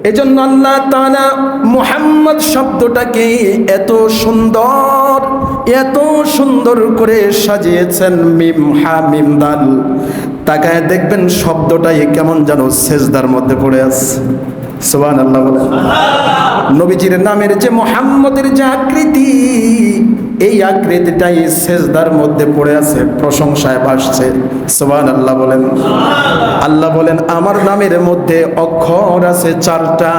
এজন্য আল্লাহ তাআলা মুহাম্মদ শব্দটাকে এত সুন্দর করে সাজিয়েছেন। মিম হা মিম দাল, তাকায় দেখবেন শব্দটাই কেমন যেন সেজদার মধ্যে পড়ে আছে। সুবহানাল্লাহ বলেন। নবীজির নামের যে মুহাম্মদের যে আকৃতি, এই আকৃতিটাই সেজদার মধ্যে পড়ে আছে, প্রশংসায় ভাসছে। সুবহানাল্লাহ বলেন। আল্লাহ বলেন আমার নামের মধ্যে অক্ষর আছে 4টা।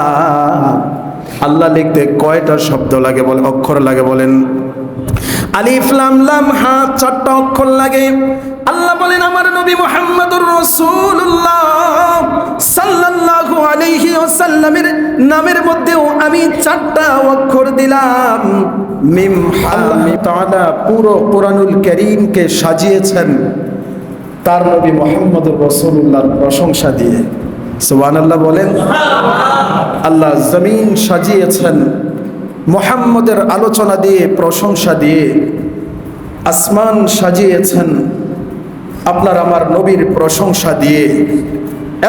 আল্লাহ লিখতে কয়টা শব্দ লাগে বলে, অক্ষর লাগে বলেন? আলিফ লাম লাম হা 4টা অক্ষর লাগে। আল্লাহ বলেন আমার নবী মুহাম্মদুর রাসূলুল্লাহ সাল্লাল্লাহু আলাইহি ওয়াসাল্লামের নামের মধ্যেও আমি 4টা অক্ষর দিলাম। মিম হা মিম। তাআলা পুরো কোরআনুল কারীমকে সাজিয়েছেন তার নবী মুহাম্মদুর রাসূলুল্লাহর প্রশংসা দিয়ে। সুবহানাল্লাহ বলেন। আল্লাহ জমিন সাজিয়েছেন মুহাম্মদের আলোচনা দিয়ে, প্রশংসা দিয়ে। আসমান সাজিয়েছেন আপনার আমার নবীর প্রশংসা দিয়ে,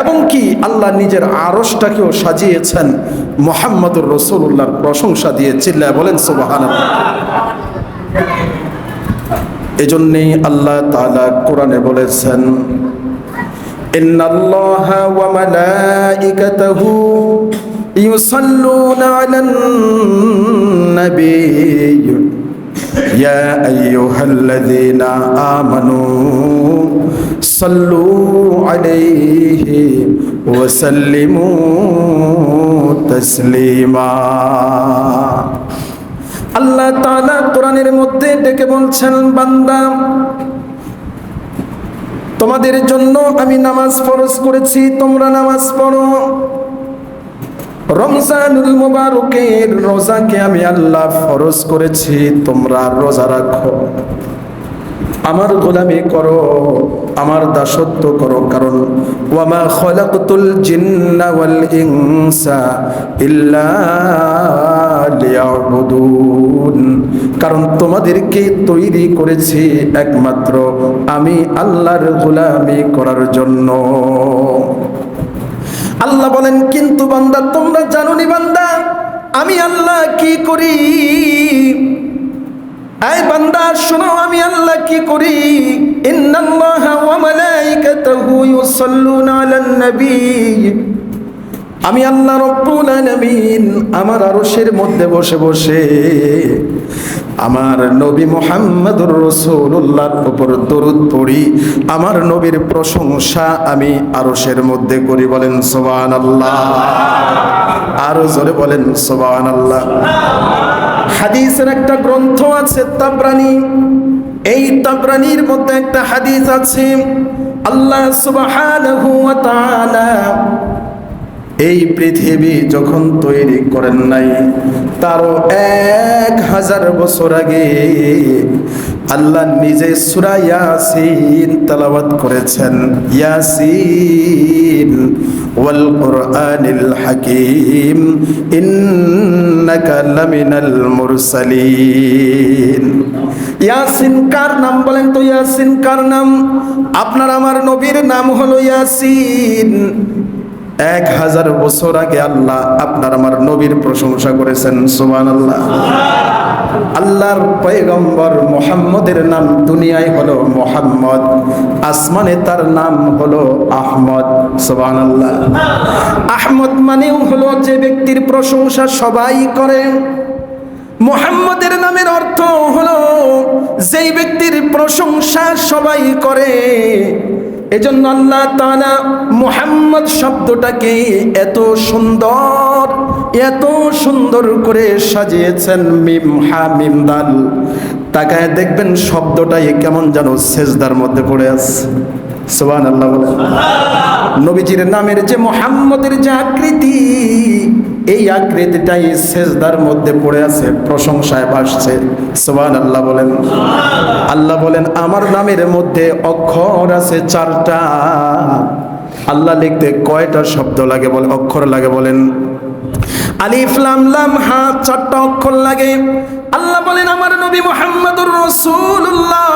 এবং কি আল্লাহ নিজের আরশটাকেও সাজিয়েছেন মুহাম্মদুর রাসূলুল্লাহর প্রশংসা দিয়ে। চিল্লায় বলেন সুবহানাল্লাহ। এজন্যই আল্লাহ তাআলা কোরআনে বলেছেন ইন্নাল্লাহা ওয়া মালাইকাতাহু ইউসাল্লুনা আলান নবী ইয়া আইয়ুহাল্লাযীনা আমানু সাল্লু আলাইহি ওয়া সাল্লিমু তাসলিমা। আল্লাহ তাআলা কোরআনের মধ্যে ডেকে বলছেন বান্দা তোমাদের জন্য আমি নামাজ ফরজ করেছি, তোমরা নামাজ পড়ো। রমজানুল মুবারকের রোজাকে আমি আল্লাহ ফরজ করেছি, তোমরা রোজা রাখো, আমার গোলামি করো, আমার দাসত্ব করো। কারণ ওয়ামা খালাকতুল জিন্না ওয়াল ইনসা ইল্লা লিয়াবুদুন, কারণ তোমাদেরকে তৈরি করেছি একমাত্র আমি আল্লাহর গোলামি করার জন্য। আল্লাহ বলেন কিন্তু বান্দা তোমরা জানোনি বান্দা আমি আল্লাহ কি করি। এই বান্দা শোনো আমি আল্লাহ কি করি। ইন্নাল্লাহা ওয়া মালাইকাতাহু ইউসাল্লুনা আলান নবী, আমি আল্লাহ রাব্বুল আলামিন আমার আরশের মধ্যে বসে বসে আমার নবী মুহাম্মদুর রাসূলুল্লাহর উপর দরুদ পড়ি, আমার নবীর প্রশংসা আমি আরশের মধ্যে করি। বলেন সুবহানাল্লাহ। আরো জোরে বলেন সুবহানাল্লাহ। হাদিসের একটা গ্রন্থ আছে তাবরানী, এই তাবরানীর মধ্যে একটা হাদিস আছে আল্লাহ সুবহানাহু ওয়া তাআলা এই পৃথিবী যখন তৈরি করেন নাই তারও 1000 বছর আগে আল্লাহ নিজে সূরা ইয়াসিন তেলাওয়াত করেছেন। ইয়াসিন ওয়াল কুরআনিল হাকীম ইন্নাকা লামিনাল মুরসালিন। ইয়াসিন কার নাম বলেন তো? ইয়াসিন কার নাম? আপনার আমার নবীর নাম হলো ইয়াসিন। 1000 বছর আগে আল্লাহ আপনার আমার নবীর প্রশংসা করেছেন। সুবহানাল্লাহ। আল্লাহর পয়গম্বর মুহাম্মদের নাম দুনিয়ায় হলো মুহাম্মদ, আসমানে তার নাম হলো আহমদ। সুবহানাল্লাহ। আহমদ মানেও হলো যে ব্যক্তির প্রশংসা সবাই করে। মুহাম্মদের নামের অর্থ হলো যেই ব্যক্তির প্রশংসা সবাই করে। এজন্য আল্লাহ তাআলা মুহাম্মদ শব্দটাকে এত সুন্দর করে সাজিয়েছেন। মিম হা মিম দাল, তাকায় দেখবেন শব্দটাই কেমন যেন সেজদার মধ্যে পড়ে আছে। সুবহানাল্লাহ বলেন। নবীজির নামের যে মুহাম্মদের যে আকৃতি, এই আকৃতিটাই সেজদার মধ্যে পড়ে আছে, প্রশংসায় ভাসছে। সুবহানাল্লাহ বলেন। আল্লাহ বলেন আমার নামের মধ্যে অক্ষর আছে 4টা। আল্লাহ লিখতে কয়টা শব্দ লাগে বলে, অক্ষর লাগে বলেন? আলিফ লাম লাম হা 4টা অক্ষর লাগে। আল্লাহ বলেন আমার নবী মুহাম্মদুর রাসূলুল্লাহ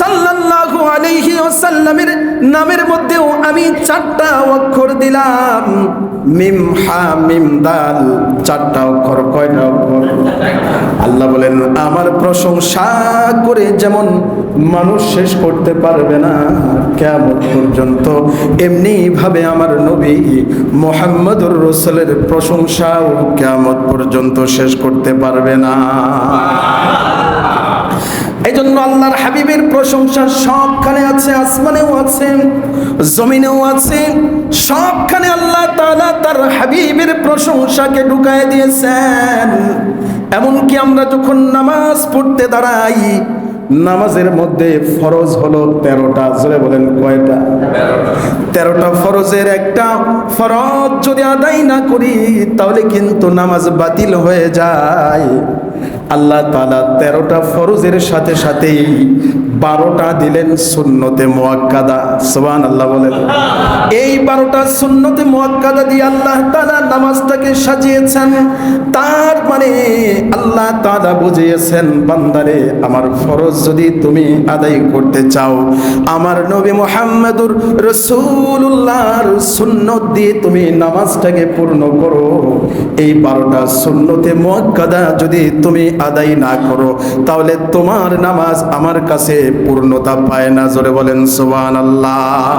সাল্লাল্লাহু আলাইহি ওয়াসাল্লামের নামের মধ্যেও আমি 4টা অক্ষর দিলাম, মিম হা মিম দাল। 4টা অক্ষর, কয়টা অক্ষর? আল্লাহ বলেন আমার প্রশংসা করে যেমন মানুষ শেষ করতে পারবে না কিয়ামত পর্যন্ত, এমনি ভাবে আমার নবী মুহাম্মদুর রাসূলের প্রশংসাও কিয়ামত পর্যন্ত শেষ করতে পারবে না। এই জন্য আল্লাহর হাবিবের প্রশংসা সবখানে আছে, আসমানেও আছে, জমিনেও আছে, সবখানে আল্লাহ তাআলা তার হাবিবের প্রশংসাকে ঢুকায় দিয়েছেন। এমনকি আমরা যখন নামাজ পড়তে দাঁড়াই, নামাজের মধ্যে ফরজ হলো 13টা। জোরে বলেন কয়টা? 13টা ফরজের একটা ফরজ যদি আদায় না করি তাহলে কিন্তু নামাজ বাতিল হয়ে যায়। আল্লাহ তাআলা 13টা ফরজের সাথে সাথেই 12টা দিলেন সুন্নতে মুআক্কাদা। সুবহানাল্লাহ বলেন। এই 12টা সুন্নতে মুআক্কাদা দিয়ে আল্লাহ তাআলা নামাজটাকে সাজিয়েছেন। তার মানে আল্লাহ তাআলা বুঝিয়েছেন, বান্দারে আমার ফরজ যদি তুমি আদায় করতে চাও, আমার নবী মুহাম্মদুর রাসূলুল্লাহর সুন্নত দিয়ে তুমি নামাজটাকে পূর্ণ করো। এই 12টা সুন্নতে মুআক্কাদা যদি তুমি আদায় না করো তাহলে তোমার নামাজ আমার কাছে পূর্ণতা পায় না। জোরে বলেন সুবহানাল্লাহ।